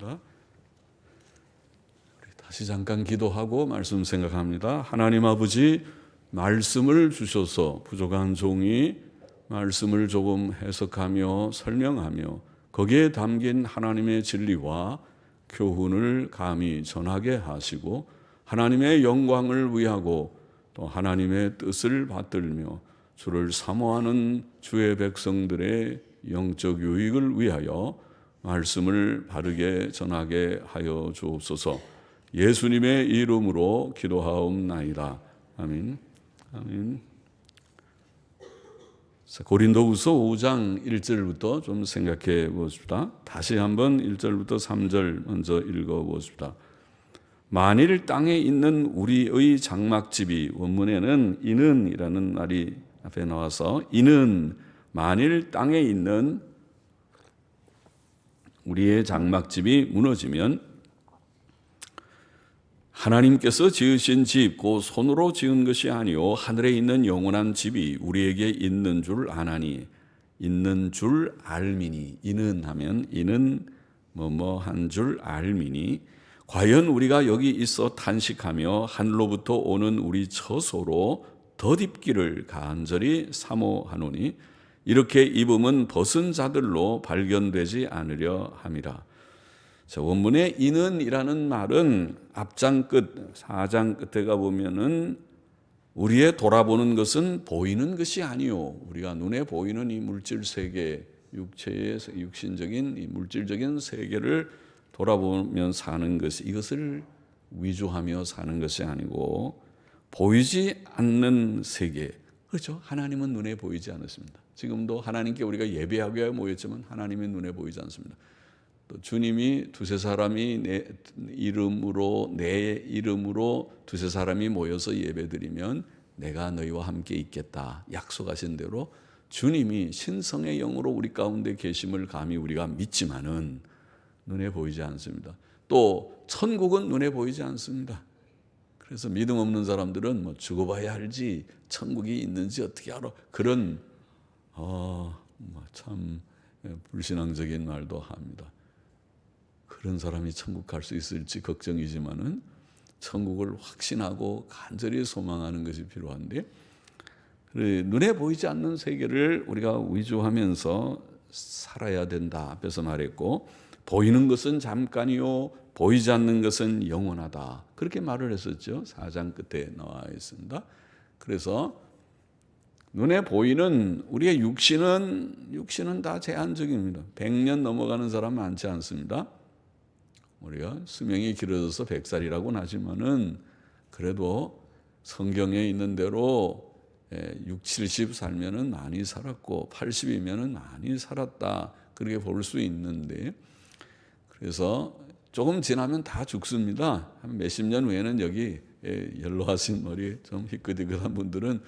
하겠습니다. 다시 잠깐 기도하고 말씀 생각합니다. 하나님 아버지, 말씀을 주셔서 부족한 종이 말씀을 조금 해석하며 설명하며 거기에 담긴 하나님의 진리와 교훈을 감히 전하게 하시고 하나님의 영광을 위하고 또 하나님의 뜻을 받들며 주를 사모하는 주의 백성들의 영적 유익을 위하여 말씀을 바르게 전하게 하여 주옵소서. 예수님의 이름으로 기도하옵나이다. 아멘. 아멘. 고린도후서 5장 1절부터 좀 생각해 보십시다. 다시 한번 1절부터 3절 먼저 읽어 보십시다. 만일 땅에 있는 우리의 장막집이, 원문에는 이는이라는 말이 앞에 나와서, 이는 만일 땅에 있는 우리의 장막집이 무너지면 하나님께서 지으신 집, 곧 손으로 지은 것이 아니요 하늘에 있는 영원한 집이 우리에게 있는 줄 아나니, 있는 줄 알미니, 이는 하면 이는 뭐뭐 한 줄 알미니, 과연 우리가 여기 있어 탄식하며 하늘로부터 오는 우리 처소로 덧입기를 간절히 사모하노니, 이렇게 입음은 벗은 자들로 발견되지 않으려 함이라. 원문의 이는이라는 말은 앞장 끝, 4장 끝에 가보면은 우리의 돌아보는 것은 보이는 것이 아니요, 우리가 눈에 보이는 이 물질 세계, 육체의 육신적인 이 물질적인 세계를 돌아보면 사는 것이, 이것을 위조하며 사는 것이 아니고 보이지 않는 세계. 그렇죠? 하나님은 눈에 보이지 않습니다. 지금도 하나님께 우리가 예배하기 위해 모였지만 하나님의 눈에 보이지 않습니다. 또 주님이 두세 사람이 내 이름으로 두세 사람이 모여서 예배드리면 내가 너희와 함께 있겠다 약속하신 대로 주님이 신성의 영으로 우리 가운데 계심을 감히 우리가 믿지만은 눈에 보이지 않습니다. 또 천국은 눈에 보이지 않습니다. 그래서 믿음 없는 사람들은 뭐 죽어봐야 알지 천국이 있는지 어떻게 알아, 그런 참 불신앙적인 말도 합니다. 그런 사람이 천국 갈 수 있을지 걱정이지만은 천국을 확신하고 간절히 소망하는 것이 필요한데, 눈에 보이지 않는 세계를 우리가 위조하면서 살아야 된다 앞에서 말했고, 보이는 것은 잠깐이요 보이지 않는 것은 영원하다, 그렇게 말을 했었죠. 4장 끝에 나와 있습니다. 그래서 눈에 보이는 우리의 육신은 다 제한적입니다. 100년 넘어가는 사람 많지 않습니다. 우리가 수명이 길어져서 100살이라고는 하지만은 그래도 성경에 있는 대로 6, 70 살면은 많이 살았고 80이면은 많이 살았다, 그렇게 볼 수 있는데, 그래서 조금 지나면 다 죽습니다. 한 몇십 년 후에는 여기 연로하신 머리 좀 희끗희끗한 분들은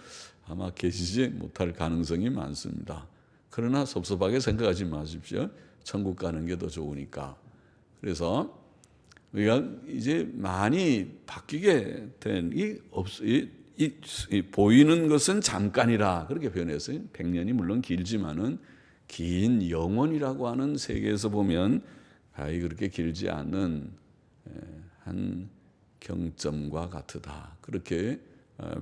아마 계시지 못할 가능성이 많습니다. 그러나 섭섭하게 생각하지 마십시오. 천국 가는 게 더 좋으니까. 그래서 우리가 이제 많이 바뀌게 된 이 보이는 것은 잠깐이라 그렇게 표현했어요. 100년이 물론 길지만은 긴 영원이라고 하는 세계에서 보면 그렇게 길지 않은 한 경점과 같으다, 그렇게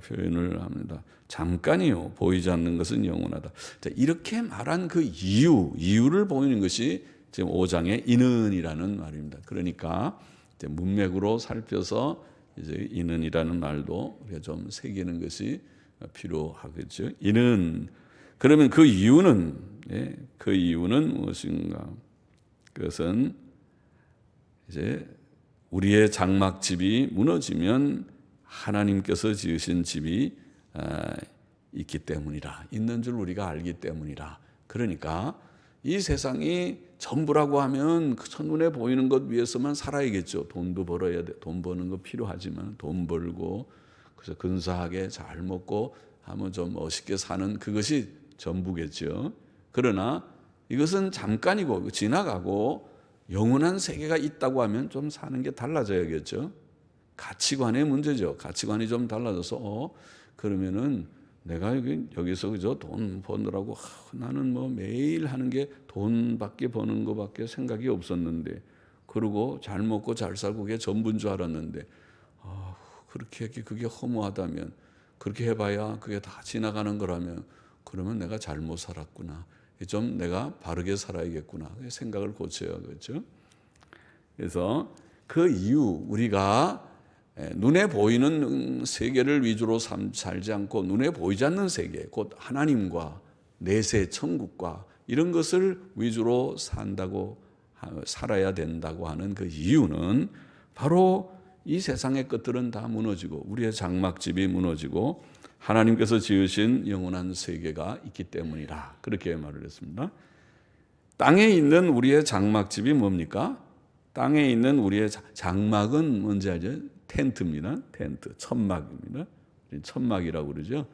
표현을 합니다. 잠깐이요 보이지 않는 것은 영원하다. 이렇게 말한 그 이유를 보이는 것이 지금 5장의 이는이라는 말입니다. 그러니까 이제 문맥으로 살펴서 이제 이는이라는 말도 우리가 좀 새기는 것이 필요하겠죠. 이는, 그러면 그 이유는 무엇인가? 그것은 이제 우리의 장막집이 무너지면 하나님께서 지으신 집이 있기 때문이라, 있는 줄 우리가 알기 때문이라. 그러니까 이 세상이 전부라고 하면 그 첫눈에 보이는 것 위해서만 살아야겠죠. 돈도 벌어야 돼. 돈 버는 거 필요하지만 돈 벌고 그래서 근사하게 잘 먹고 하면 좀 멋있게 사는 그것이 전부겠죠. 그러나 이것은 잠깐이고 지나가고 영원한 세계가 있다고 하면 좀 사는 게 달라져야겠죠. 가치관의 문제죠. 가치관이 좀 달라져서 그러면은 내가 여기서 그저 돈 버느라고 나는 뭐 매일 하는 게 돈밖에 버는 것밖에 생각이 없었는데 그러고 잘 먹고 잘 살고 그게 전부인 줄 알았는데 그렇게 그게 허무하다면, 그렇게 해봐야 그게 다 지나가는 거라면, 그러면 내가 잘못 살았구나. 좀 내가 바르게 살아야겠구나. 생각을 고쳐야 그렇죠. 그래서 그 이유, 우리가 눈에 보이는 세계를 위주로 살지 않고 눈에 보이지 않는 세계, 곧 하나님과 내세 천국과 이런 것을 위주로 살아야 된다고 하는 그 이유는 바로 이 세상의 것들은 다 무너지고 우리의 장막집이 무너지고 하나님께서 지으신 영원한 세계가 있기 때문이라, 그렇게 말을 했습니다. 땅에 있는 우리의 장막집이 뭡니까? 땅에 있는 우리의 장막은 뭔지 알죠? 텐트입니다. 텐트, 천막입니다. 천막이라고 그러죠.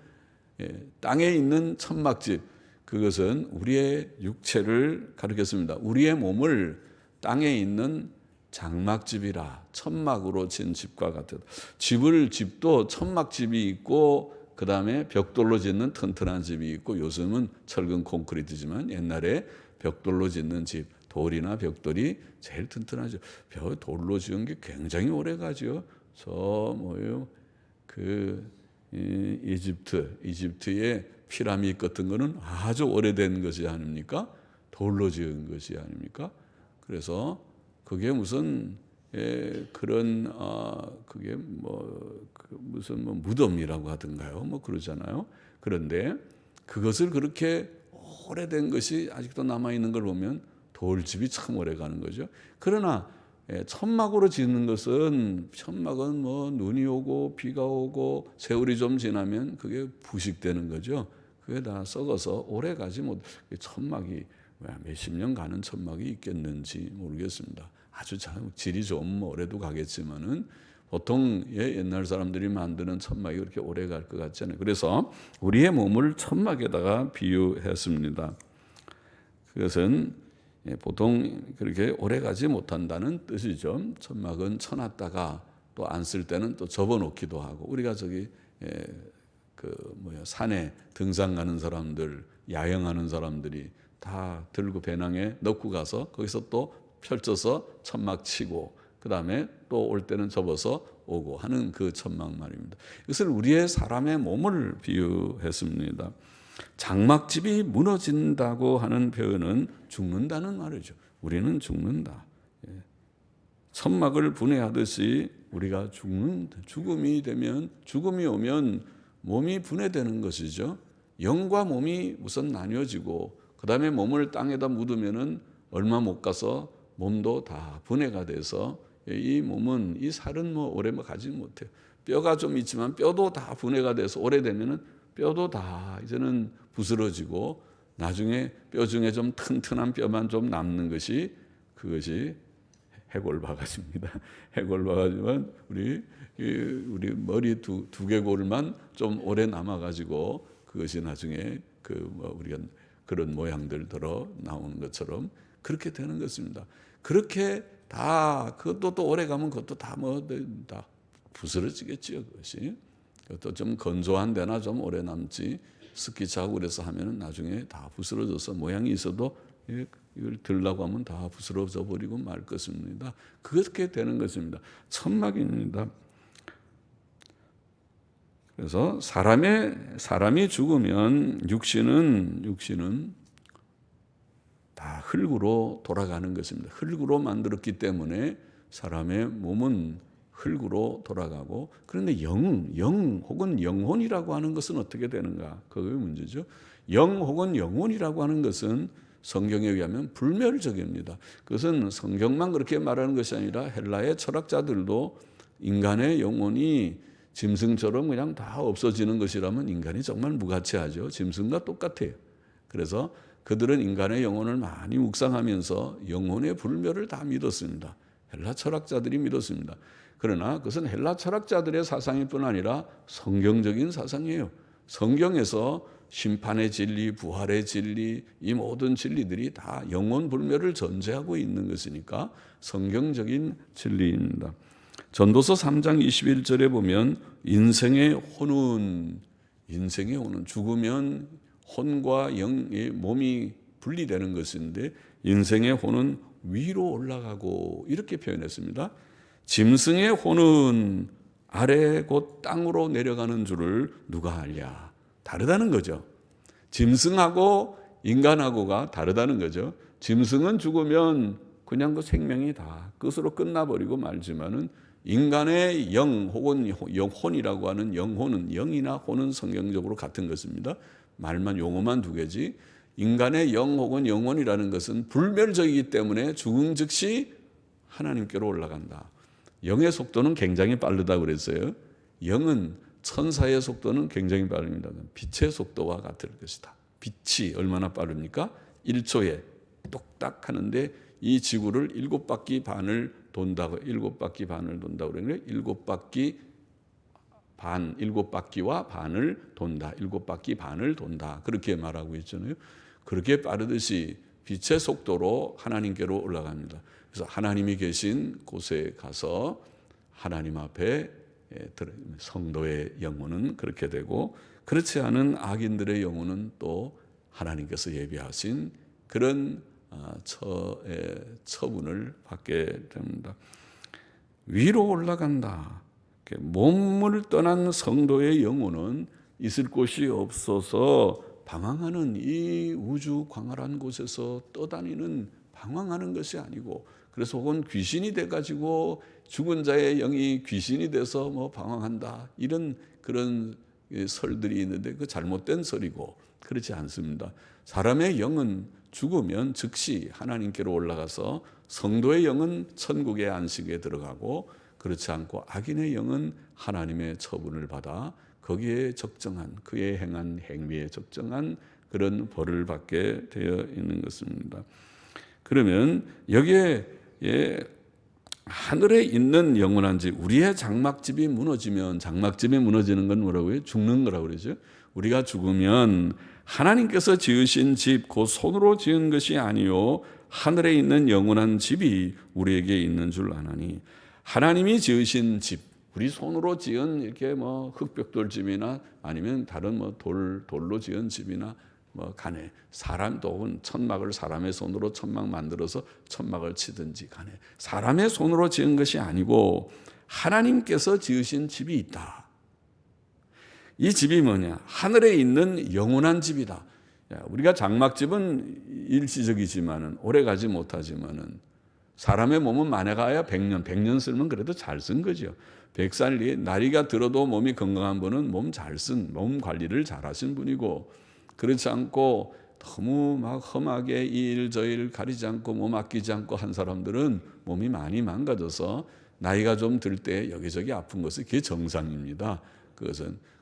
땅에 있는 천막집, 그것은 우리의 육체를 가리켰습니다. 우리의 몸을 땅에 있는 장막집이라, 천막으로 진 집과 같은 집도 천막집이 있고, 그 다음에 벽돌로 짓는 튼튼한 집이 있고, 요즘은 철근 콘크리트지만 옛날에 벽돌로 짓는 집, 돌이나 벽돌이 제일 튼튼하죠. 돌로 지은 게 굉장히 오래 가죠. 이집트의 피라미드 같은 거는 아주 오래된 것이 아닙니까? 돌로 지은 것이 아닙니까? 그래서 그게 무슨 그런 그게 무슨 무덤이라고 하던가요? 그러잖아요. 그런데 그것을 그렇게 오래된 것이 아직도 남아 있는 걸 보면 돌집이 참 오래 가는 거죠. 그러나 천막으로 짓는 것은, 천막은 눈이 오고 비가 오고 세월이 좀 지나면 그게 부식되는 거죠. 그게 다 썩어서 오래 가지 못. 천막이 몇십 년 가는 천막이 있겠는지 모르겠습니다. 아주 참 질이 좋으면 오래도 가겠지만은 보통 옛날 사람들이 만드는 천막이 그렇게 오래 갈 것 같지 않아요. 그래서 우리의 몸을 천막에다가 비유했습니다. 그것은 보통 그렇게 오래 가지 못한다는 뜻이죠. 천막은 쳐놨다가 또 안 쓸 때는 또 접어놓기도 하고, 우리가 산에 등산 가는 사람들, 야영하는 사람들이 다 들고 배낭에 넣고 가서 거기서 또 펼쳐서 천막 치고, 그 다음에 또 올 때는 접어서 오고 하는 그 천막 말입니다. 이것을 우리의 사람의 몸을 비유했습니다. 장막집이 무너진다고 하는 표현은 죽는다는 말이죠. 우리는 죽는다. 천막을 분해하듯이 우리가 죽음이 오면 몸이 분해되는 것이죠. 영과 몸이 우선 나뉘어지고, 그 다음에 몸을 땅에다 묻으면은 얼마 못 가서 몸도 다 분해가 돼서, 이 몸은, 이 살은 오래 가지 못해요. 뼈가 좀 있지만 뼈도 다 분해가 돼서 오래되면은 뼈도 다 이제는 부스러지고, 나중에 뼈 중에 좀 튼튼한 뼈만 좀 남는 것이, 그것이 해골바가지입니다. 해골바가지만 우리 머리 두 개골만 좀 오래 남아가지고, 그것이 나중에 우리가 그런 모양들 들어 나오는 것처럼 그렇게 되는 것입니다. 그렇게 다, 그것도 또 오래 가면 그것도 다 부스러지겠지요. 그것이. 그것도 좀 건조한 데나 좀 오래 남지, 습기 차고 그래서 하면은 나중에 다 부스러져서 모양이 있어도 이걸 들라고 하면 다 부스러져 버리고 말 것입니다. 그렇게 되는 것입니다. 천막입니다. 그래서 사람이 죽으면 육신은 다 흙으로 돌아가는 것입니다. 흙으로 만들었기 때문에 사람의 몸은 흙으로 돌아가고, 그런데 영 혹은 영혼이라고 하는 것은 어떻게 되는가? 그게 문제죠. 영 혹은 영혼이라고 하는 것은 성경에 의하면 불멸적입니다. 그것은 성경만 그렇게 말하는 것이 아니라 헬라의 철학자들도 인간의 영혼이 짐승처럼 그냥 다 없어지는 것이라면 인간이 정말 무가치하죠. 짐승과 똑같아요. 그래서 그들은 인간의 영혼을 많이 묵상하면서 영혼의 불멸을 다 믿었습니다. 헬라 철학자들이 믿었습니다. 그러나 그것은 헬라 철학자들의 사상일 뿐 아니라 성경적인 사상이에요. 성경에서 심판의 진리, 부활의 진리, 이 모든 진리들이 다 영혼 불멸을 전제하고 있는 것이니까 성경적인 진리입니다. 전도서 3장 21절에 보면 인생의 혼은 죽으면 혼과 영의 몸이 분리되는 것인데, 인생의 혼은 위로 올라가고 이렇게 표현했습니다. 짐승의 혼은 아래 곧 땅으로 내려가는 줄을 누가 알랴. 다르다는 거죠. 짐승하고 인간하고가 다르다는 거죠. 짐승은 죽으면 그냥 그 생명이 다 끝으로 끝나버리고 말지만은 인간의 영 혹은 영혼이라고 하는 영혼은, 영이나 혼은 성경적으로 같은 것입니다. 말만 용어만 두 개지, 인간의 영 혹은 영혼이라는 것은 불멸적이기 때문에 죽음 즉시 하나님께로 올라간다. 영의 속도는 굉장히 빠르다고 그랬어요. 영은, 천사의 속도는 굉장히 빠릅니다. 빛의 속도와 같을 것이다. 빛이 얼마나 빠릅니까? 1초에 똑딱 하는데 이 지구를 7바퀴 반을 돈다고, 7바퀴 반을 돈다고 그러는데 7바퀴 반, 7바퀴와 반을 돈다. 7바퀴 반을 돈다. 그렇게 말하고 있잖아요. 그렇게 빠르듯이 빛의 속도로 하나님께로 올라갑니다. 그래서 하나님이 계신 곳에 가서 하나님 앞에 성도의 영혼은 그렇게 되고, 그렇지 않은 악인들의 영혼은 또 하나님께서 예비하신 그런 처분을 받게 됩니다. 위로 올라간다. 몸을 떠난 성도의 영혼은 있을 곳이 없어서 방황하는 이 우주 광활한 곳에서 떠다니는, 방황하는 것이 아니고, 그래서 혹은 귀신이 돼가지고 죽은 자의 영이 귀신이 돼서 뭐 방황한다, 이런 그런 설들이 있는데 그 잘못된 설이고, 그렇지 않습니다. 사람의 영은 죽으면 즉시 하나님께로 올라가서 성도의 영은 천국의 안식에 들어가고, 그렇지 않고 악인의 영은 하나님의 처분을 받아 거기에 적정한, 그의 행한 행위에 적정한 그런 벌을 받게 되어 있는 것입니다. 그러면 여기에 하늘에 있는 영원한 집, 우리의 장막집이 무너지면, 장막집이 무너지는 건 뭐라고요? 죽는 거라고 그러죠. 우리가 죽으면 하나님께서 지으신 집, 곧 손으로 지은 것이 아니요 하늘에 있는 영원한 집이 우리에게 있는 줄 아나니. 하나님이 지으신 집, 우리 손으로 지은 이렇게 뭐 흙벽돌 집이나 아니면 다른 뭐 돌로 지은 집이나 뭐 간에, 사람도 혹은 천막을 사람의 손으로 천막 만들어서 천막을 치든지 간에, 사람의 손으로 지은 것이 아니고 하나님께서 지으신 집이 있다. 이 집이 뭐냐? 하늘에 있는 영원한 집이다. 우리가 장막집은 일시적이지만은, 오래 가지 못하지만은, 사람의 몸은 만에가야 100년 쓰면 그래도 잘 쓴 거죠. 100살 나이가 들어도 몸이 건강한 분은 몸 관리를 잘 하신 분이고, 그렇지 않고 너무 막 험하게 이 일 저 일 가리지 않고 몸 아끼지 않고 한 사람들은 몸이 많이 망가져서 나이가 좀 들 때 여기저기 아픈 것이 그게 정상입니다.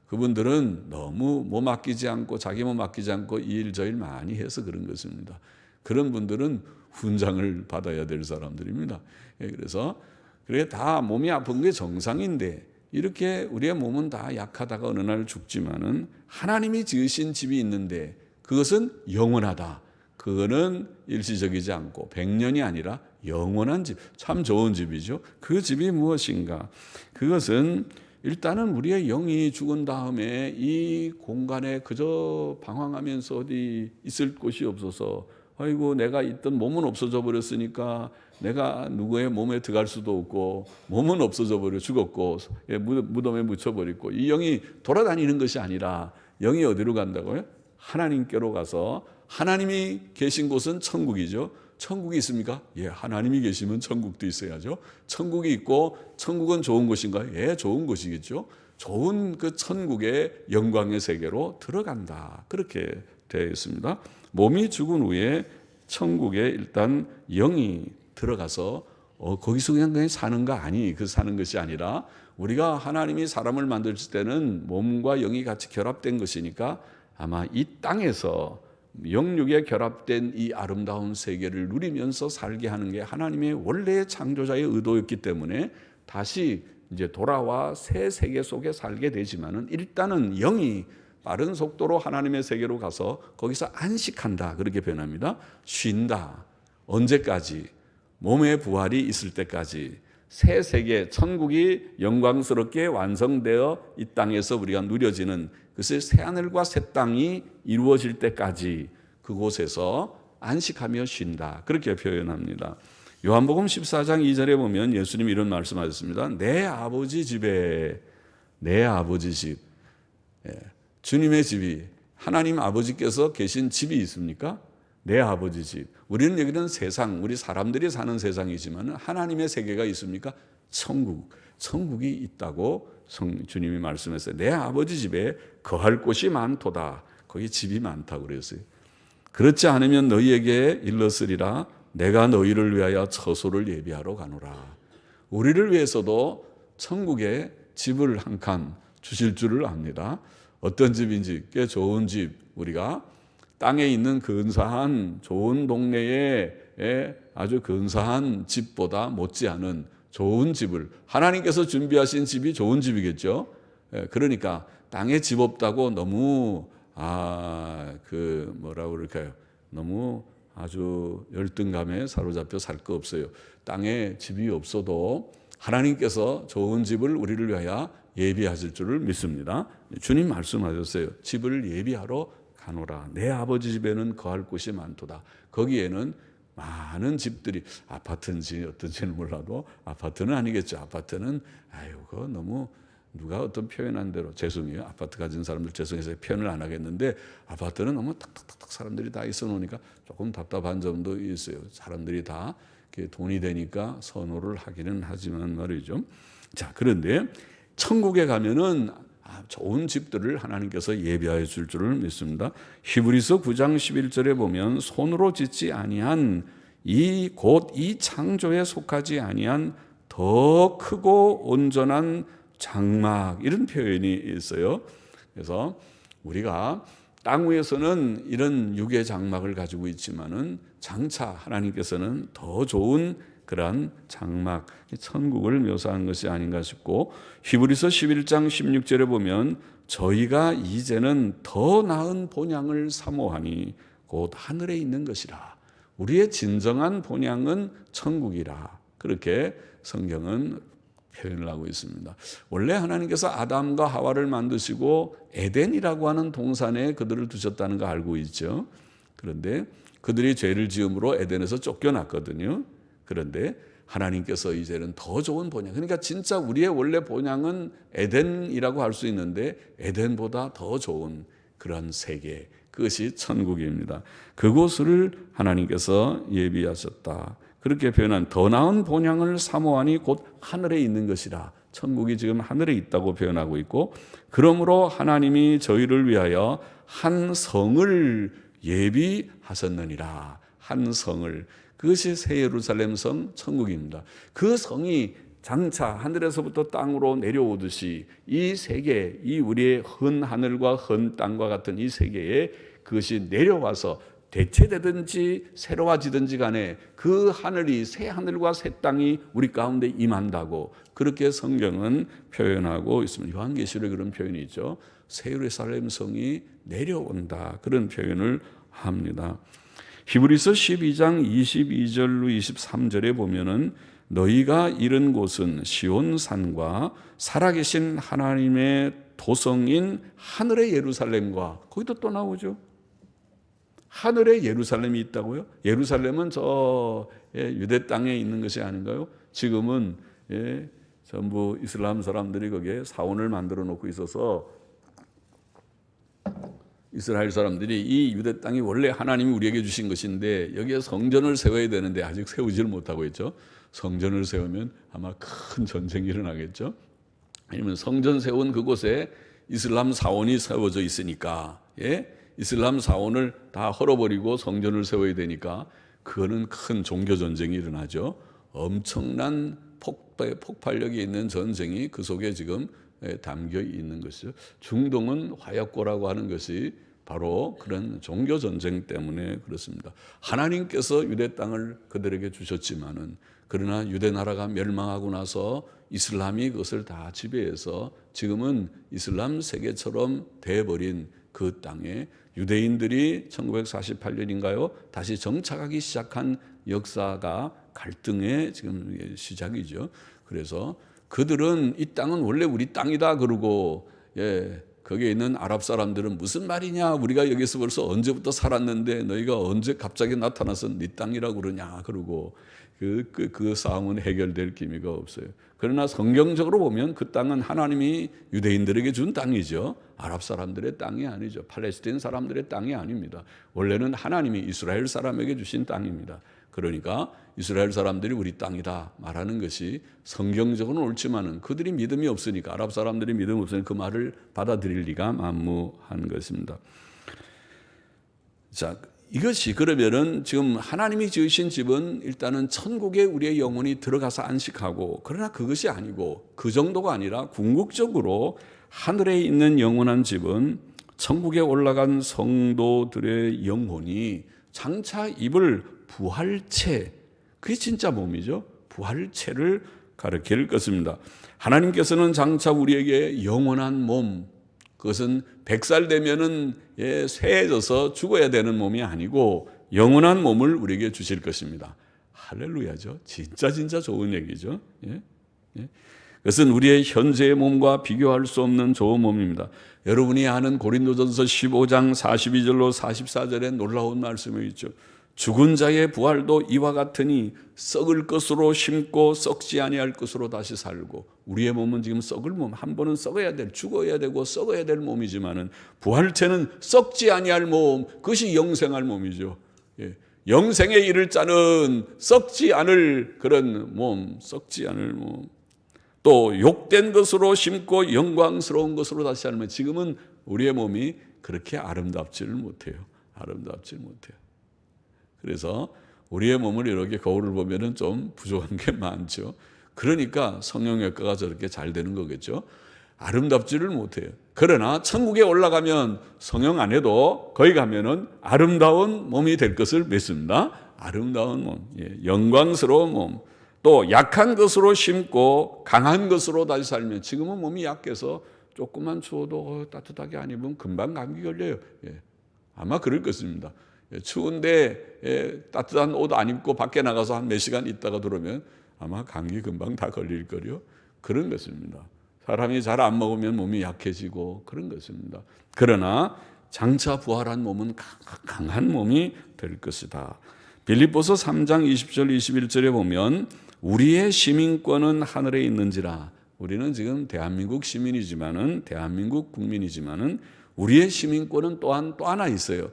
그분들은 너무 몸 아끼지 않고, 자기 몸 아끼지 않고 이 일 저 일 많이 해서 그런 것입니다. 그런 분들은 훈장을 받아야 될 사람들입니다. 그래서 그게 다 몸이 아픈 게 정상인데, 이렇게 우리의 몸은 다 약하다가 어느 날 죽지만은 하나님이 지으신 집이 있는데 그것은 영원하다. 그거는 일시적이지 않고 100년이 아니라 영원한 집, 참 좋은 집이죠. 그 집이 무엇인가? 그것은 일단은 우리의 영이 죽은 다음에 이 공간에 그저 방황하면서 어디 있을 곳이 없어서, 아이고 내가 있던 몸은 없어져 버렸으니까 내가 누구의 몸에 들어갈 수도 없고, 몸은 없어져 버려 죽었고 무덤에 묻혀버리고, 이 영이 돌아다니는 것이 아니라 영이 어디로 간다고요? 하나님께로 가서, 하나님이 계신 곳은 천국이죠. 천국이 있습니까? 예, 하나님이 계시면 천국도 있어야죠. 천국이 있고, 천국은 좋은 곳인가요? 예, 좋은 곳이겠죠. 좋은 그 천국의 영광의 세계로 들어간다. 그렇게 되어 있습니다. 몸이 죽은 후에 천국에 일단 영이 들어가서 거기서 그냥 사는가? 아니, 그 사는 것이 아니라, 우리가 하나님이 사람을 만들었을 때는 몸과 영이 같이 결합된 것이니까 아마 이 땅에서 영육에 결합된 이 아름다운 세계를 누리면서 살게 하는 게 하나님의 원래의 창조자의 의도였기 때문에 다시 이제 돌아와 새 세계 속에 살게 되지만은, 일단은 영이 빠른 속도로 하나님의 세계로 가서 거기서 안식한다. 그렇게 변합니다. 쉰다. 언제까지? 몸의 부활이 있을 때까지. 새 세계, 천국이 영광스럽게 완성되어 이 땅에서 우리가 누려지는, 그것의 새 하늘과 새 땅이 이루어질 때까지 그곳에서 안식하며 쉰다. 그렇게 표현합니다. 요한복음 14장 2절에 보면 예수님이 이런 말씀하셨습니다. 내 아버지 집에, 내 아버지 집, 주님의 집이, 하나님 아버지께서 계신 집이 있습니까? 내 아버지 집. 우리는 여기는 세상, 우리 사람들이 사는 세상이지만 하나님의 세계가 있습니까? 천국, 천국이 있다고 주님이 말씀했어요. 내 아버지 집에 거할 곳이 많도다. 거기 집이 많다고 그랬어요. 그렇지 않으면 너희에게 일렀으리라. 내가 너희를 위하여 처소를 예비하러 가노라. 우리를 위해서도 천국에 집을 한 칸 주실 줄을 압니다. 어떤 집인지 꽤 좋은 집, 우리가 땅에 있는 근사한 좋은 동네에 아주 근사한 집보다 못지않은 좋은 집을, 하나님께서 준비하신 집이 좋은 집이겠죠. 그러니까 땅에 집 없다고 너무 뭐라고 그럴까요? 너무 아주 열등감에 사로잡혀 살 거 없어요. 땅에 집이 없어도 하나님께서 좋은 집을 우리를 위하여 예비하실 줄을 믿습니다. 주님 말씀하셨어요. 집을 예비하러 가노라. 내 아버지 집에는 거할 곳이 많도다. 거기에는 많은 집들이, 아파트인지 어떤지는 몰라도, 아파트는 아니겠죠. 아파트는 그거 너무 누가 어떤 표현한 대로, 죄송해요. 아파트 가진 사람들 죄송해서 표현을 안 하겠는데, 아파트는 너무 탁탁탁 사람들이 다 있어 놓으니까 조금 답답한 점도 있어요. 사람들이 다 돈이 되니까 선호를 하기는 하지만 말이죠. 자, 그런데 천국에 가면은 좋은 집들을 하나님께서 예비하여 줄 줄을 믿습니다. 히브리서 9장 11절에 보면 손으로 짓지 아니한 곧 이 창조에 속하지 아니한 더 크고 온전한 장막, 이런 표현이 있어요. 그래서 우리가 땅 위에서는 이런 육의 장막을 가지고 있지만은 장차 하나님께서는 더 좋은 그러한 장막, 천국을 묘사한 것이 아닌가 싶고, 히브리서 11장 16절에 보면 저희가 이제는 더 나은 본향을 사모하니 곧 하늘에 있는 것이라. 우리의 진정한 본향은 천국이라. 그렇게 성경은 표현을 하고 있습니다. 원래 하나님께서 아담과 하와를 만드시고 에덴이라고 하는 동산에 그들을 두셨다는 거 알고 있죠. 그런데 그들이 죄를 지음으로 에덴에서 쫓겨났거든요. 그런데 하나님께서 이제는 더 좋은 본향, 그러니까 진짜 우리의 원래 본향은 에덴이라고 할 수 있는데 에덴보다 더 좋은 그런 세계, 그것이 천국입니다. 그곳을 하나님께서 예비하셨다. 그렇게 표현한 더 나은 본향을 사모하니 곧 하늘에 있는 것이라. 천국이 지금 하늘에 있다고 표현하고 있고, 그러므로 하나님이 저희를 위하여 한 성을 예비하셨느니라. 한 성을, 그것이 새 예루살렘 성 천국입니다. 그 성이 장차 하늘에서부터 땅으로 내려오듯이 이 세계, 이 우리의 헌 하늘과 헌 땅과 같은 이 세계에 그것이 내려와서 대체되든지 새로워지든지 간에 그 하늘이, 새 하늘과 새 땅이 우리 가운데 임한다고 그렇게 성경은 표현하고 있습니다. 요한계시록에 그런 표현이 있죠. 새 예루살렘 성이 내려온다, 그런 표현을 합니다. 히브리서 12장 22절로 23절에 보면은 너희가 이른 곳은 시온산과 살아계신 하나님의 도성인 하늘의 예루살렘과, 거기도 또 나오죠. 하늘의 예루살렘이 있다고요? 예루살렘은 저 유대 땅에 있는 것이 아닌가요? 지금은 전부 이슬람 사람들이 거기에 사원을 만들어 놓고 있어서 이스라엘 사람들이 이 유대 땅이 원래 하나님이 우리에게 주신 것인데 여기에 성전을 세워야 되는데 아직 세우지를 못하고 있죠. 성전을 세우면 아마 큰 전쟁이 일어나겠죠. 아니면 성전 세운 그곳에 이슬람 사원이 세워져 있으니까, 이슬람 사원을 다 헐어버리고 성전을 세워야 되니까 그거는 큰 종교 전쟁이 일어나죠. 엄청난 폭발력이 있는 전쟁이 그 속에 지금 담겨 있는 것이죠. 중동은 화약고라고 하는 것이 바로 그런 종교 전쟁 때문에 그렇습니다. 하나님께서 유대 땅을 그들에게 주셨지만은, 그러나 유대 나라가 멸망하고 나서 이슬람이 그것을 다 지배해서 지금은 이슬람 세계처럼 돼버린 그 땅에 유대인들이 1948년인가요? 다시 정착하기 시작한 역사가 갈등의 지금 시작이죠. 그래서 그들은 이 땅은 원래 우리 땅이다 그러고, 거기에 있는 아랍 사람들은 무슨 말이냐, 우리가 여기서 벌써 언제부터 살았는데 너희가 언제 갑자기 나타나서 네 땅이라고 그러냐 그러고 그 싸움은 해결될 기미가 없어요. 그러나 성경적으로 보면 그 땅은 하나님이 유대인들에게 준 땅이죠. 아랍 사람들의 땅이 아니죠. 팔레스타인 사람들의 땅이 아닙니다. 원래는 하나님이 이스라엘 사람에게 주신 땅입니다. 그러니까 이스라엘 사람들이 우리 땅이다 말하는 것이 성경적으로는 옳지만은 그들이 믿음이 없으니까, 아랍 사람들이 믿음이 없으니까 그 말을 받아들일 리가 만무한 것입니다. 자, 이것이 그러면은 지금 하나님이 지으신 집은 일단은 천국에 우리의 영혼이 들어가서 안식하고, 그러나 그것이 아니고 그 정도가 아니라 궁극적으로 하늘에 있는 영원한 집은 천국에 올라간 성도들의 영혼이 장차 입을 부활체, 그게 진짜 몸이죠. 부활체를 가리킬 것입니다. 하나님께서는 장차 우리에게 영원한 몸, 그것은 100살 되면은 쇠해져서 죽어야 되는 몸이 아니고 영원한 몸을 우리에게 주실 것입니다. 할렐루야죠. 진짜 좋은 얘기죠. 그것은 우리의 현재의 몸과 비교할 수 없는 좋은 몸입니다. 여러분이 아는 고린도전서 15장 42절로 44절에 놀라운 말씀이 있죠. 죽은 자의 부활도 이와 같으니 썩을 것으로 심고 썩지 아니할 것으로 다시 살고, 우리의 몸은 지금 썩을 몸, 한 번은 썩어야 될, 죽어야 되고 썩어야 될 몸이지만은 부활체는 썩지 아니할 몸, 그것이 영생할 몸이죠. 영생에 이를 자는 썩지 않을 그런 몸, 썩지 않을 몸. 또 욕된 것으로 심고 영광스러운 것으로 다시 살면, 지금은 우리의 몸이 그렇게 아름답지를 못해요. 아름답지 못해요. 그래서 우리의 몸을 이렇게 거울을 보면은 좀 부족한 게 많죠. 그러니까 성형외과가 저렇게 잘 되는 거겠죠. 아름답지를 못해요. 그러나 천국에 올라가면 성형 안 해도 거기 가면은 아름다운 몸이 될 것을 믿습니다. 아름다운 몸, 영광스러운 몸. 또 약한 것으로 심고 강한 것으로 다시 살면, 지금은 몸이 약해서 조금만 추워도 따뜻하게 안 입으면 금방 감기 걸려요. 아마 그럴 것입니다. 추운데 따뜻한 옷 안 입고 밖에 나가서 한 몇 시간 있다가 들어오면 아마 감기 금방 다 걸릴 거요. 그런 것입니다. 사람이 잘 안 먹으면 몸이 약해지고 그런 것입니다. 그러나 장차 부활한 몸은 강한 몸이 될 것이다. 빌립보서 3장 20절 21절에 보면 우리의 시민권은 하늘에 있는지라. 우리는 지금 대한민국 시민이지만은, 대한민국 국민이지만은 우리의 시민권은 또한 또 하나 있어요.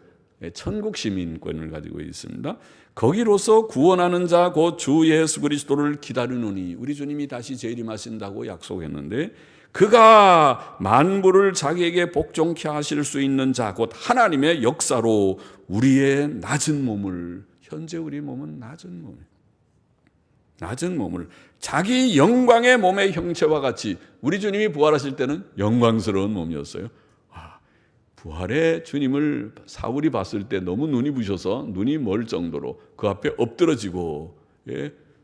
천국 시민권을 가지고 있습니다. 거기로서 구원하는 자 곧 주 예수 그리스도를 기다리노니, 우리 주님이 다시 재림하신다고 약속했는데, 그가 만물을 자기에게 복종케 하실 수 있는 자 곧 하나님의 역사로 우리의 낮은 몸을, 현재 우리 몸은 낮은 몸을 자기 영광의 몸의 형체와 같이, 우리 주님이 부활하실 때는 영광스러운 몸이었어요. 부활의 주님을 사울이 봤을 때 너무 눈이 부셔서 눈이 멀 정도로 그 앞에 엎드러지고,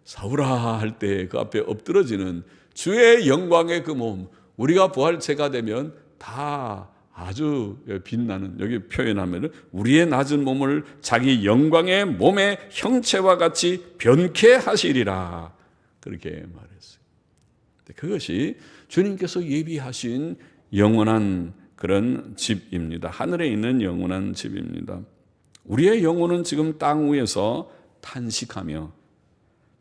사울아 할 때 그 앞에 엎드러지는 주의 영광의 그 몸, 우리가 부활체가 되면 다 아주 빛나는, 여기 표현하면 우리의 낮은 몸을 자기 영광의 몸의 형체와 같이 변케 하시리라, 그렇게 말했어요. 그것이 주님께서 예비하신 영원한 그런 집입니다. 하늘에 있는 영원한 집입니다. 우리의 영혼은 지금 땅 위에서 탄식하며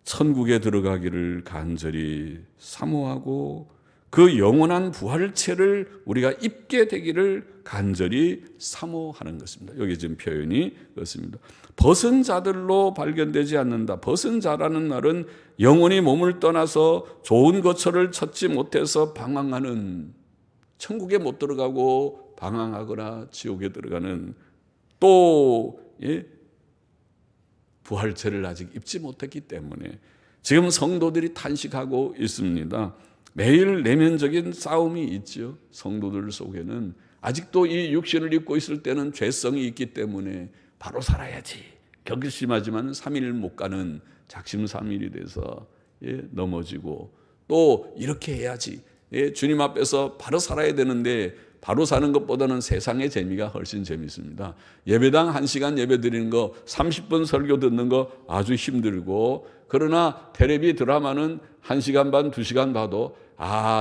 천국에 들어가기를 간절히 사모하고, 그 영원한 부활체를 우리가 입게 되기를 간절히 사모하는 것입니다. 여기 지금 표현이 그렇습니다. 벗은 자들로 발견되지 않는다. 벗은 자라는 말은 영혼이 몸을 떠나서 좋은 거처를 찾지 못해서 방황하는, 천국에 못 들어가고 방황하거나 지옥에 들어가는, 또 부활체를 아직 입지 못했기 때문에 지금 성도들이 탄식하고 있습니다. 매일 내면적인 싸움이 있죠. 성도들 속에는 아직도 이 육신을 입고 있을 때는 죄성이 있기 때문에 바로 살아야지, 결심하지만 3일 못 가는 작심삼일이 돼서 넘어지고, 또 이렇게 해야지, 주님 앞에서 바로 살아야 되는데 바로 사는 것보다는 세상의 재미가 훨씬 재밌습니다. 예배당 1시간 예배 드리는 거, 30분 설교 듣는 거 아주 힘들고, 그러나 텔레비 드라마는 1시간 반, 2시간 봐도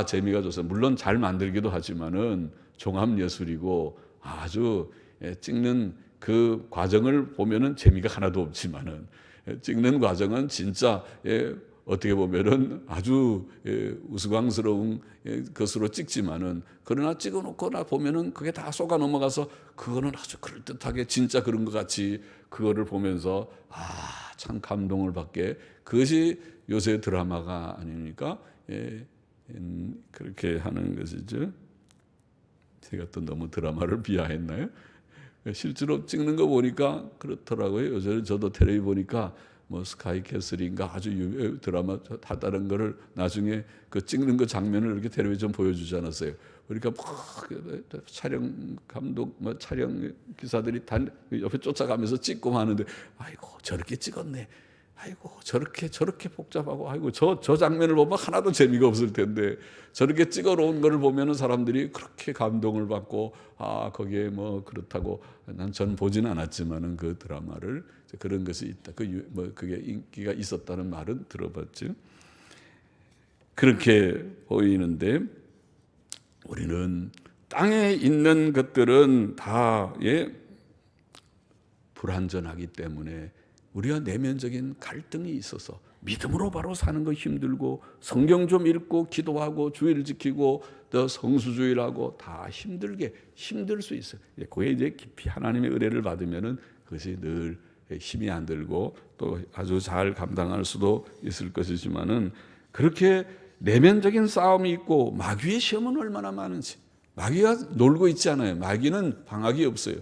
재미가 좋아서, 물론 잘 만들기도 하지만은 종합 예술이고 아주 찍는 그 과정을 보면은 재미가 하나도 없지만은 찍는 과정은 진짜 어떻게 보면은 아주 우스꽝스러운 것으로 찍지만은 그러나 찍어놓고 나 보면은 그게 다 속아 넘어가서 그거는 아주 그럴듯하게 진짜 그런 것 같이 그거를 보면서 참 감동을 받게, 그것이 요새 드라마가 아닙니까? 그렇게 하는 것이죠. 제가 또 너무 드라마를 비하했나요? 실제로 찍는 거 보니까 그렇더라고요. 요새 저도 텔레비 보니까 뭐 스카이캐슬인가 아주 유명 드라마 다 다른 거를 나중에 그 찍는 거 장면을 이렇게 텔레비전 보여주지 않았어요. 그러니까 막 촬영 감독 뭐 촬영 기사들이 옆에 쫓아가면서 찍고 하는데 아이고 저렇게 찍었네. 아이고 저렇게 복잡하고 아이고 저 장면을 보면 하나도 재미가 없을 텐데 저렇게 찍어 놓은 거를 보면은 사람들이 그렇게 감동을 받고 거기에 뭐 그렇다고 저는 보지는 않았지만은 그 드라마를 그런 것이 있다. 그게 인기가 있었다는 말은 들어봤죠. 그렇게 보이는데 우리는 땅에 있는 것들은 다 불완전하기 때문에 우리가 내면적인 갈등이 있어서 믿음으로 바로 사는 거 힘들고 성경 좀 읽고 기도하고 주의를 지키고 또 성수주의를 하고 다 힘들 수 있어요. 그게 이제 깊이 하나님의 은혜를 받으면은 그것이 늘 힘이 안 들고 또 아주 잘 감당할 수도 있을 것이지만은 그렇게 내면적인 싸움이 있고 마귀의 시험은 얼마나 많은지. 마귀가 놀고 있지 않아요. 마귀는 방학이 없어요.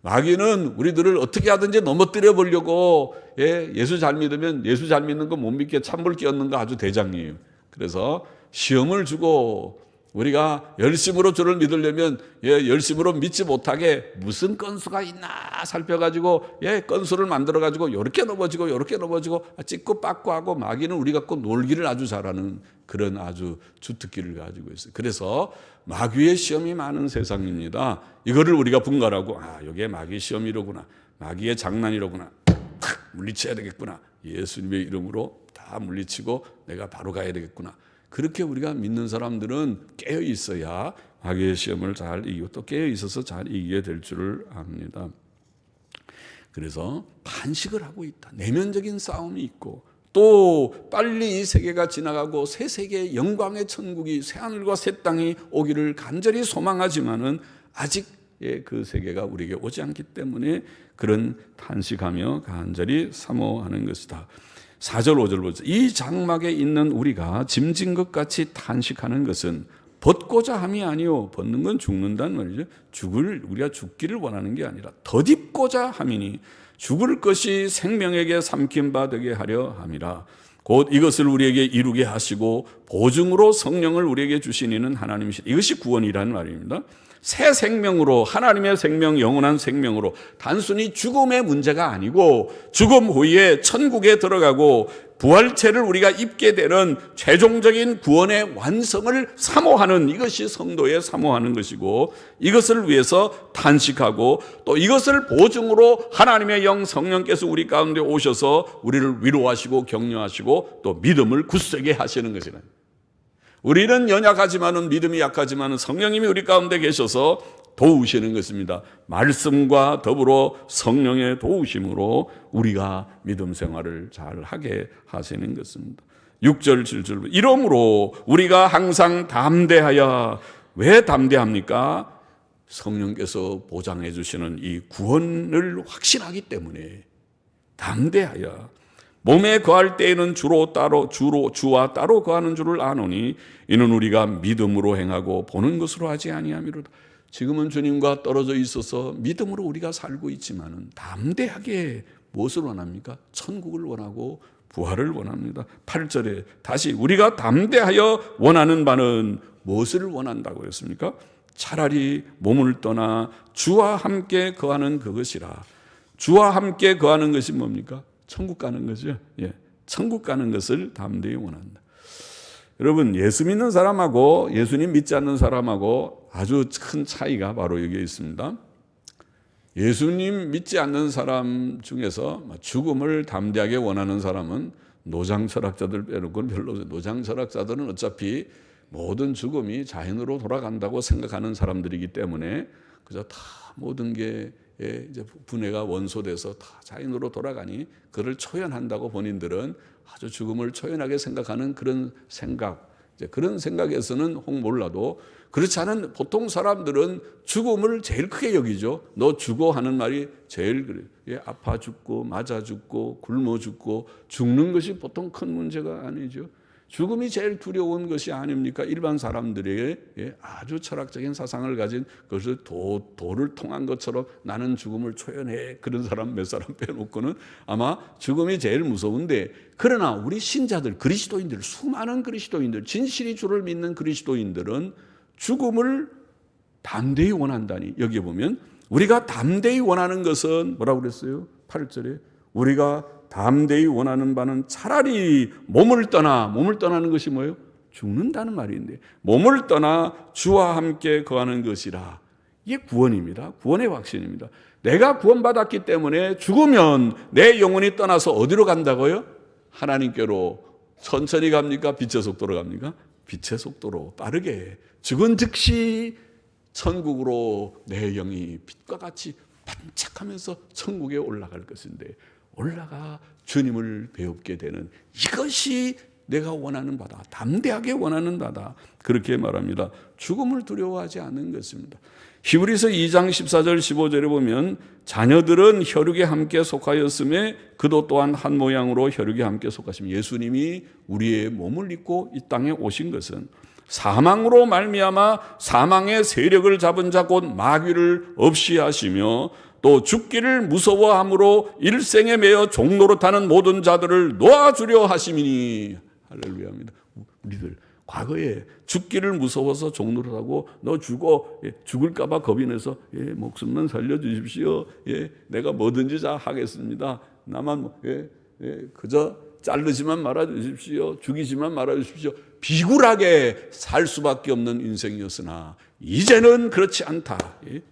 마귀는 우리들을 어떻게 하든지 넘어뜨려 보려고 예수 잘 믿으면 예수 잘 믿는 거 못 믿게 찬물 끼얹는 거 아주 대장이에요. 그래서 시험을 주고 우리가 열심으로 주를 믿으려면 열심으로 믿지 못하게 무슨 건수가 있나 살펴가지고 건수를 만들어가지고 요렇게 넘어지고 찍고 빠꾸 하고 마귀는 우리 갖고 놀기를 아주 잘하는 그런 아주 주특기를 가지고 있어요. 그래서 마귀의 시험이 많은 세상입니다. 이거를 우리가 분간하고 이게 마귀 시험이로구나, 마귀의 장난이로구나, 탁 물리쳐야 되겠구나, 예수님의 이름으로 다 물리치고 내가 바로 가야 되겠구나. 그렇게 우리가 믿는 사람들은 깨어 있어야 마귀의 시험을 잘 이기고 또 깨어 있어서 잘 이기게 될 줄을 압니다. 그래서 탄식을 하고 있다. 내면적인 싸움이 있고 또 빨리 이 세계가 지나가고 새 세계의 영광의 천국이 새 하늘과 새 땅이 오기를 간절히 소망하지만은 아직 그 세계가 우리에게 오지 않기 때문에 그런 탄식하며 간절히 사모하는 것이다. 4절 5절 보세요. 이 장막에 있는 우리가 짐진 것 같이 탄식하는 것은 벗고자 함이 아니요 벗는 건 죽는단 말이죠. 우리가 죽기를 원하는 게 아니라 덧입고자 함이니 죽을 것이 생명에게 삼킨 바 되게 하려 함이라. 곧 이것을 우리에게 이루게 하시고 보증으로 성령을 우리에게 주시니는 하나님이시다. 이것이 구원이라는 말입니다. 새 생명으로, 하나님의 생명, 영원한 생명으로 단순히 죽음의 문제가 아니고 죽음 후에 천국에 들어가고 부활체를 우리가 입게 되는 최종적인 구원의 완성을 사모하는, 이것이 성도의 사모하는 것이고 이것을 위해서 탄식하고 또 이것을 보증으로 하나님의 영 성령께서 우리 가운데 오셔서 우리를 위로하시고 격려하시고 또 믿음을 굳세게 하시는 것이라. 우리는 연약하지만은 믿음이 약하지만은 성령님이 우리 가운데 계셔서 도우시는 것입니다. 말씀과 더불어 성령의 도우심으로 우리가 믿음 생활을 잘 하게 하시는 것입니다. 6절 7절 이러므로 우리가 항상 담대하여, 왜 담대합니까? 성령께서 보장해 주시는 이 구원을 확신하기 때문에 담대하여 몸에 거할 때에는 주와 따로 거하는 줄을 아노니 이는 우리가 믿음으로 행하고 보는 것으로 하지 아니함이로다. 지금은 주님과 떨어져 있어서 믿음으로 우리가 살고 있지만은 담대하게 무엇을 원합니까? 천국을 원하고 부활을 원합니다. 8절에 다시 우리가 담대하여 원하는 바는 무엇을 원한다고 했습니까? 차라리 몸을 떠나 주와 함께 거하는 그것이라. 주와 함께 거하는 것이 뭡니까? 천국 가는 거죠. 천국 가는 것을 담대히 원한다. 여러분, 예수 믿는 사람하고 예수님 믿지 않는 사람하고 아주 큰 차이가 바로 여기에 있습니다. 예수님 믿지 않는 사람 중에서 죽음을 담대하게 원하는 사람은 노장 철학자들 빼놓고는 별로 없어요. 노장 철학자들은 어차피 모든 죽음이 자연으로 돌아간다고 생각하는 사람들이기 때문에 그저 다 모든 게 이제 분해가 원소돼서 다 자연으로 돌아가니 그를 초연한다고 본인들은 아주 죽음을 초연하게 생각하는 그런 생각, 이제 그런 생각에서는 혹 몰라도 그렇지 않은 보통 사람들은 죽음을 제일 크게 여기죠. 너 죽어 하는 말이 제일 그래요. 아파 죽고 맞아 죽고 굶어 죽고 죽는 것이 보통 큰 문제가 아니죠. 죽음이 제일 두려운 것이 아닙니까? 일반 사람들에게 아주 철학적인 사상을 가진 그것을 도를 통한 것처럼 나는 죽음을 초연해. 그런 사람 몇 사람 빼놓고는 아마 죽음이 제일 무서운데, 그러나 우리 신자들, 그리스도인들, 수많은 그리스도인들, 진실이 주를 믿는 그리스도인들은 죽음을 담대히 원한다니. 여기 보면 우리가 담대히 원하는 것은 뭐라고 그랬어요? 8절에 우리가 담대히 원하는 바는 차라리 몸을 떠나는 것이 뭐예요? 죽는다는 말인데, 몸을 떠나 주와 함께 거하는 것이라. 이게 구원입니다. 구원의 확신입니다. 내가 구원받았기 때문에 죽으면 내 영혼이 떠나서 어디로 간다고요? 하나님께로. 천천히 갑니까? 빛의 속도로 갑니까? 빛의 속도로 빠르게 죽은 즉시 천국으로 내 영이 빛과 같이 반짝하면서 천국에 올라갈 것인데, 올라가 주님을 배웁게 되는 이것이 내가 원하는 바다, 담대하게 원하는 바다, 그렇게 말합니다. 죽음을 두려워하지 않는 것입니다. 히브리서 2장 14절 15절에 보면 자녀들은 혈육에 함께 속하였음에 그도 또한 한 모양으로 혈육에 함께 속하시며, 예수님이 우리의 몸을 입고 이 땅에 오신 것은 사망으로 말미암아 사망의 세력을 잡은 자 곧 마귀를 없이 하시며 또 죽기를 무서워함으로 일생에 매여 종노릇하는 모든 자들을 놓아주려 하심이니. 할렐루야입니다. 우리들 과거에 죽기를 무서워서 종노릇하고 너 죽을까 봐 겁이 나서 목숨만 살려주십시오. 내가 뭐든지 다 하겠습니다. 나만 그저 자르지만 말아주십시오. 죽이지만 말아주십시오. 비굴하게 살 수밖에 없는 인생이었으나 이제는 그렇지 않다.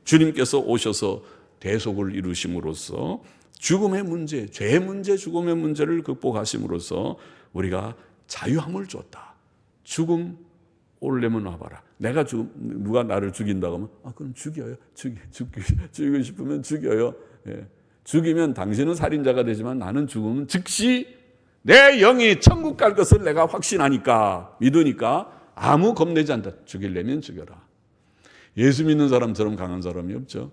주님께서 오셔서 대속을 이루심으로써 죽음의 문제, 죄의 문제, 죽음의 문제를 극복하심으로써 우리가 자유함을 줬다. 죽음 오려면 와봐라. 내가 누가 나를 죽인다고 하면 그럼 죽여요. 죽이고 싶으면 죽여요. 죽이면 당신은 살인자가 되지만 나는 죽으면 즉시 내 영이 천국 갈 것을 내가 확신하니까, 믿으니까 아무 겁내지 않다. 죽이려면 죽여라. 예수 믿는 사람처럼 강한 사람이 없죠.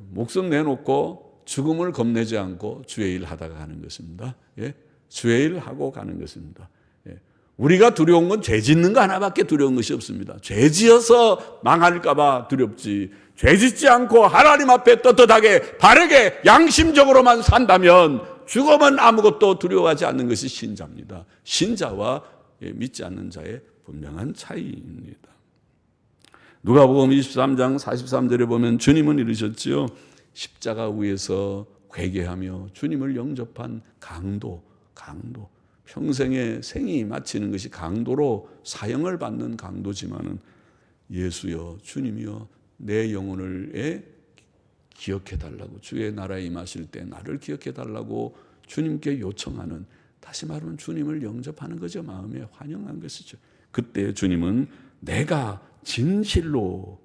목숨 내놓고 죽음을 겁내지 않고 주의 일 하다가 가는 것입니다. 주의 일 하고 가는 것입니다. 우리가 두려운 건 죄 짓는 거 하나밖에 두려운 것이 없습니다. 죄 지어서 망할까 봐 두렵지, 죄 짓지 않고 하나님 앞에 떳떳하게 바르게 양심적으로만 산다면 죽음은 아무것도 두려워하지 않는 것이 신자입니다. 신자와 믿지 않는 자의 분명한 차이입니다. 누가복음 23장 43절에 보면 주님은 이르셨지요. 십자가 위에서 회개하며 주님을 영접한 강도, 평생의 생이 마치는 것이 강도로 사형을 받는 강도지만은 예수여, 주님이여, 내 영혼을 기억해달라고, 주의 나라에 임하실 때 나를 기억해달라고 주님께 요청하는, 다시 말하면 주님을 영접하는 거죠. 마음에 환영한 것이죠. 그때 주님은 내가 진실로,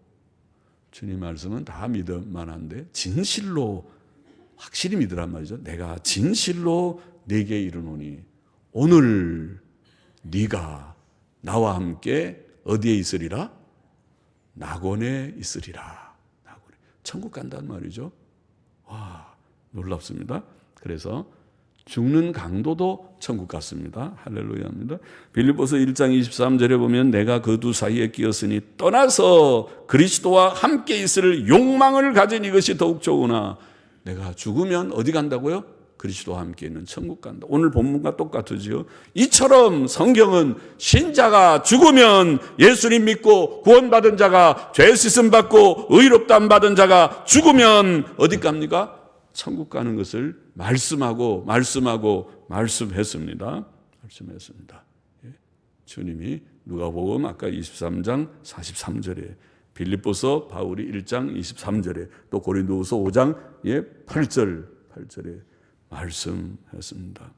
주님 말씀은 다 믿을 만한데 진실로 확실히 믿으란 말이죠. 내가 진실로 네게 이르노니 오늘 네가 나와 함께 어디에 있으리라? 낙원에 있으리라. 낙원에. 천국 간다는 말이죠. 와, 놀랍습니다. 그래서 죽는 강도도 천국 같습니다. 할렐루야입니다. 빌립보서 1장 23절에 보면 내가 그 두 사이에 끼었으니 떠나서 그리스도와 함께 있을 욕망을 가진 이것이 더욱 좋으나, 내가 죽으면 어디 간다고요? 그리스도와 함께 있는 천국 간다. 오늘 본문과 똑같으지요. 이처럼 성경은 신자가 죽으면, 예수님 믿고 구원받은 자가, 죄 씻음 받고 의롭다함 받은 자가 죽으면 어디 갑니까? 천국 가는 것을 말씀했습니다. 주님이 누가복음 아까 23장 43절에, 빌립보서 바울이 1장 23절에, 또 고린도후서 5장 8절에 말씀했습니다.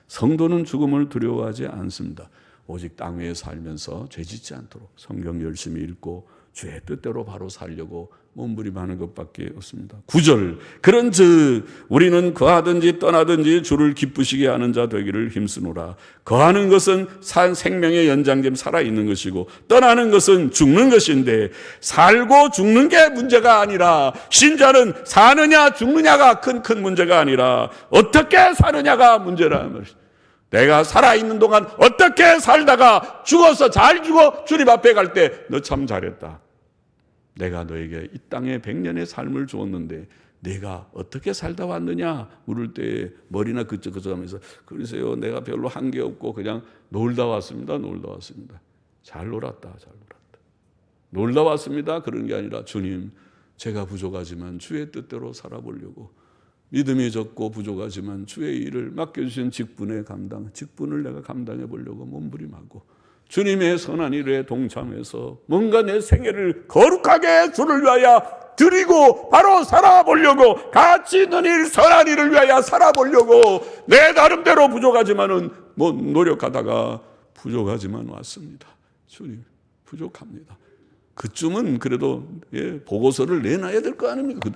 성도는 죽음을 두려워하지 않습니다. 오직 땅 위에 살면서 죄짓지 않도록 성경 열심히 읽고 주의 뜻대로 바로 살려고 몸부림하는 것밖에 없습니다. 9절 그런즉 우리는 거하든지 떠나든지 주를 기쁘시게 하는 자 되기를 힘쓰노라. 거하는 것은 생명의 연장점 살아있는 것이고 떠나는 것은 죽는 것인데 살고 죽는 게 문제가 아니라 신자는 사느냐 죽느냐가 큰 문제가 아니라 어떻게 사느냐가 문제라는 것입니다. 내가 살아있는 동안 어떻게 살다가 죽어서 잘 죽어 주님 앞에 갈 때 너 참 잘했다. 내가 너에게 이 땅에 100년의 삶을 주었는데 내가 어떻게 살다 왔느냐 물을 때 머리나 그쪽 하면서 그러세요. 내가 별로 한 게 없고 그냥 놀다 왔습니다. 잘 놀았다. 놀다 왔습니다. 그런 게 아니라 주님 제가 부족하지만 주의 뜻대로 살아보려고 믿음이 적고 부족하지만 주의 일을 맡겨주신 직분을 내가 감당해 보려고 몸부림하고 주님의 선한 일에 동참해서 뭔가 내 생애를 거룩하게 주를 위하여 드리고 바로 살아보려고 가치 있는 일, 선한 일을 위하여 살아보려고 내 나름대로 부족하지만은 노력하다가 부족하지만 왔습니다. 주님 부족합니다. 그쯤은 그래도 보고서를 내놔야 될 거 아닙니까?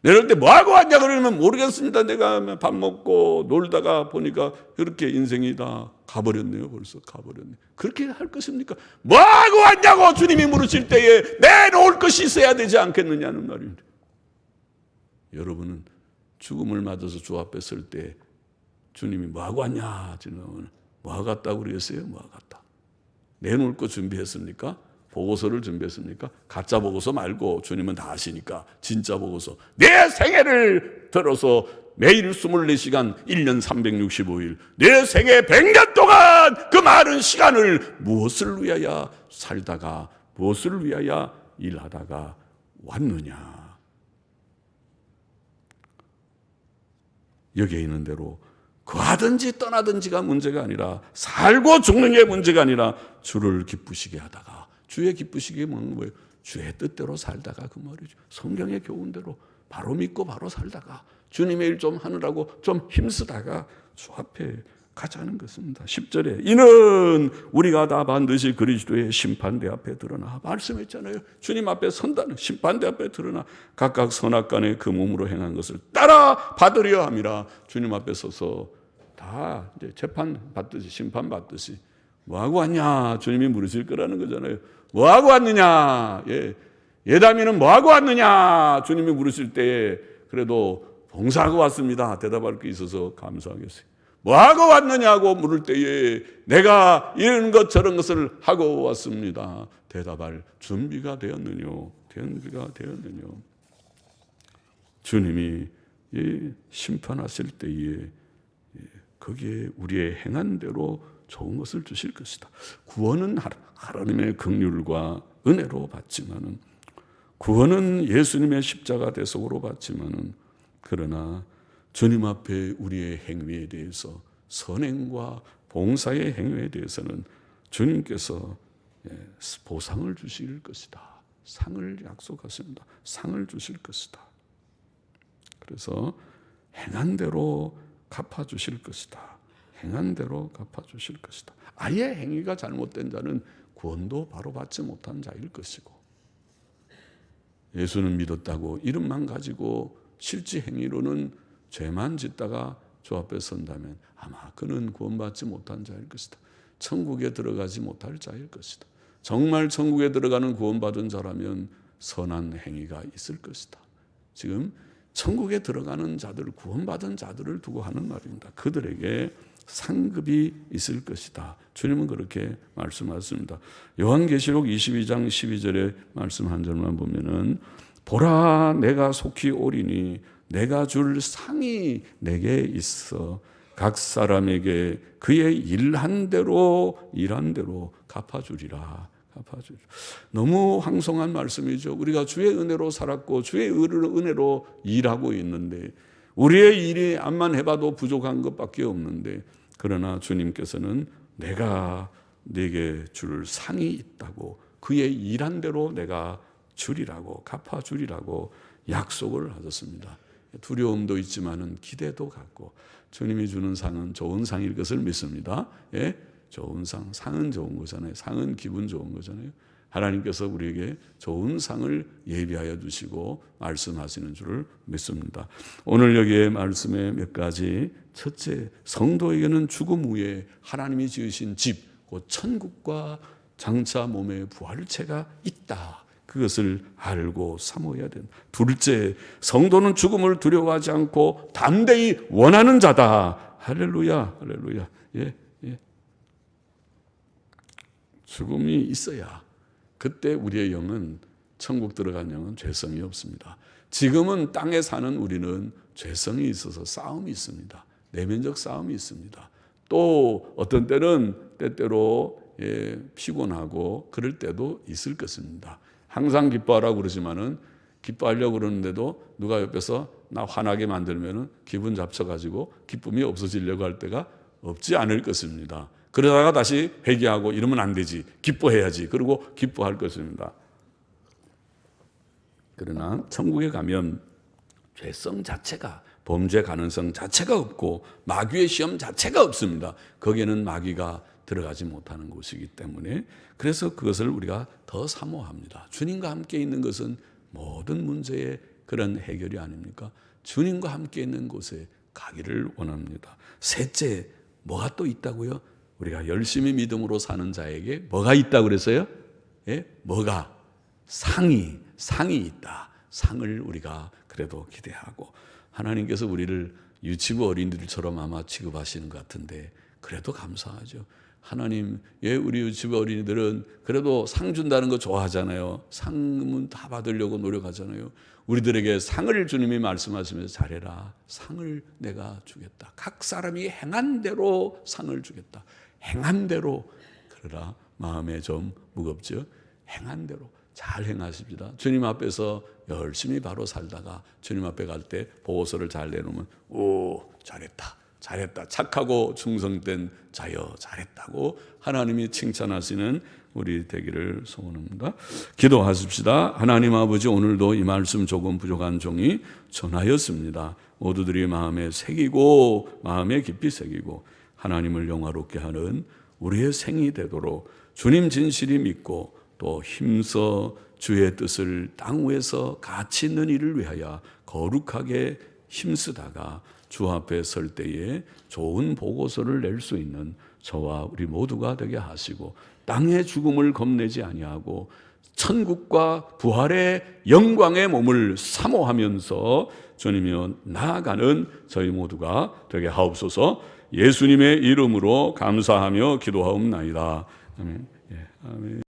내릴 때 뭐하고 왔냐 그러면 모르겠습니다. 내가 밥 먹고 놀다가 보니까 그렇게 인생이 다 가버렸네요. 벌써 가버렸네. 그렇게 할 것입니까? 뭐하고 왔냐고 주님이 물으실 때에 내놓을 것이 있어야 되지 않겠느냐는 말입니다. 여러분은 죽음을 맞아서 주 앞에 설 때 주님이 뭐하고 왔냐? 뭐하고 갔다고 그랬어요? 뭐하고 갔다. 내놓을 거 준비했습니까? 보고서를 준비했습니까? 가짜 보고서 말고 주님은 다 아시니까 진짜 보고서 내 생애를 들어서 매일 24시간 1년 365일 내 생애 100년 동안 그 많은 시간을 무엇을 위하여 살다가 무엇을 위하여 일하다가 왔느냐. 여기에 있는 대로 거하든지 떠나든지가 문제가 아니라 살고 죽는 게 문제가 아니라 주를 기쁘시게 하다가 주의 기쁘시게 먹는 거예요. 주의 뜻대로 살다가 그 말이죠. 성경의 교훈대로 바로 믿고 바로 살다가 주님의 일 좀 하느라고 좀 힘쓰다가 주 앞에 가자는 것입니다. 10절에 이는 우리가 다 반드시 그리스도의 심판대 앞에 드러나 말씀했잖아요. 주님 앞에 선다는 심판대 앞에 드러나 각각 선악간에 그 몸으로 행한 것을 따라 받으려 함이라. 주님 앞에 서서 다 이제 재판 받듯이 심판 받듯이 뭐하고 왔냐 주님이 물으실 거라는 거잖아요. 뭐하고 왔느냐. 예담이는 뭐하고 왔느냐 주님이 물으실 때에 그래도 봉사하고 왔습니다 대답할 게 있어서 감사하겠어요. 뭐하고 왔느냐고 물을 때에 내가 이런 것 저런 것을 하고 왔습니다 대답할 준비가 되었느뇨. 주님이 심판하실 때에 거기에 우리의 행한 대로 좋은 것을 주실 것이다. 구원은 하나님의 긍휼과 은혜로 받지만은 구원은 예수님의 십자가 대속으로 받지만은 그러나 주님 앞에 우리의 행위에 대해서 선행과 봉사의 행위에 대해서는 주님께서 보상을 주실 것이다. 상을 약속하십니다. 상을 주실 것이다. 그래서 행한 대로 갚아주실 것이다. 행한 대로 갚아주실 것이다. 아예 행위가 잘못된 자는 구원도 바로 받지 못한 자일 것이고 예수는 믿었다고 이름만 가지고 실제 행위로는 죄만 짓다가 주 앞에 선다면 아마 그는 구원받지 못한 자일 것이다. 천국에 들어가지 못할 자일 것이다. 정말 천국에 들어가는 구원받은 자라면 선한 행위가 있을 것이다. 지금 천국에 들어가는 자들, 구원받은 자들을 두고 하는 말입니다. 그들에게 상급이 있을 것이다. 주님은 그렇게 말씀하셨습니다. 요한계시록 22장 12절의 말씀 한 절만 보면은 보라 내가 속히 오리니 내가 줄 상이 내게 있어 각 사람에게 그의 일한 대로 갚아주리라. 너무 황송한 말씀이죠. 우리가 주의 은혜로 살았고 주의 은혜로 일하고 있는데 우리의 일이 암만 해봐도 부족한 것밖에 없는데 그러나 주님께서는 내가 네게 줄 상이 있다고 그의 일한 대로 내가 주리라고 갚아주리라고 약속을 하셨습니다. 두려움도 있지만은 기대도 갖고 주님이 주는 상은 좋은 상일 것을 믿습니다. 좋은 상은 좋은 거잖아요. 상은 기분 좋은 거잖아요. 하나님께서 우리에게 좋은 상을 예비하여 주시고 말씀하시는 줄을 믿습니다. 오늘 여기에 말씀에 몇 가지, 첫째, 성도에게는 죽음 후에 하나님이 지으신 집, 곧 천국과 장차 몸의 부활체가 있다. 그것을 알고 사모해야 된다. 둘째, 성도는 죽음을 두려워하지 않고 담대히 원하는 자다. 할렐루야, 할렐루야. 예, 예. 죽음이 있어야 그때 우리의 영은, 천국 들어간 영은 죄성이 없습니다. 지금은 땅에 사는 우리는 죄성이 있어서 싸움이 있습니다. 내면적 싸움이 있습니다. 또 어떤 때는 때때로 피곤하고 그럴 때도 있을 것입니다. 항상 기뻐하라고 그러지만은 기뻐하려고 그러는데도 누가 옆에서 나 화나게 만들면은 기분 잡쳐가지고 기쁨이 없어지려고 할 때가 없지 않을 것입니다. 그러다가 다시 회개하고 이러면 안 되지. 기뻐해야지. 그리고 기뻐할 것입니다. 그러나 천국에 가면 죄성 자체가, 범죄 가능성 자체가 없고 마귀의 시험 자체가 없습니다. 거기에는 마귀가 들어가지 못하는 곳이기 때문에, 그래서 그것을 우리가 더 사모합니다. 주님과 함께 있는 것은 모든 문제의 그런 해결이 아닙니까? 주님과 함께 있는 곳에 가기를 원합니다. 셋째, 뭐가 또 있다고요? 우리가 열심히 믿음으로 사는 자에게 뭐가 있다고 그랬어요? 예? 뭐가? 상이 있다. 상을 우리가 그래도 기대하고, 하나님께서 우리를 유치부 어린이들처럼 아마 취급하시는 것 같은데 그래도 감사하죠. 하나님, 예, 우리 유치부 어린이들은 그래도 상 준다는 거 좋아하잖아요. 상은 다 받으려고 노력하잖아요. 우리들에게 상을 주님이 말씀하시면서 잘해라. 상을 내가 주겠다. 각 사람이 행한 대로 상을 주겠다. 행한 대로. 그러라 마음에 좀 무겁죠. 행한 대로 잘 행하십니다. 주님 앞에서 열심히 바로 살다가 주님 앞에 갈 때 보고서를 잘 내놓으면 오, 잘했다. 잘했다. 착하고 충성된 자여 잘했다고 하나님이 칭찬하시는 우리 되기를 소원합니다. 기도하십시다. 하나님 아버지, 오늘도 이 말씀 조금 부족한 종이 전하였습니다. 모두들이 마음에 새기고 마음에 깊이 새기고 하나님을 영화롭게 하는 우리의 생이 되도록 주님 진실이 믿고 또 힘써 주의 뜻을 땅 위에서 가치 있는 일을 위하여 거룩하게 힘쓰다가 주 앞에 설 때에 좋은 보고서를 낼 수 있는 저와 우리 모두가 되게 하시고, 땅의 죽음을 겁내지 아니하고 천국과 부활의 영광의 몸을 사모하면서 주님이여 나아가는 저희 모두가 되게 하옵소서. 예수님의 이름으로 감사하며 기도하옵나이다. 아멘. 예, 아멘.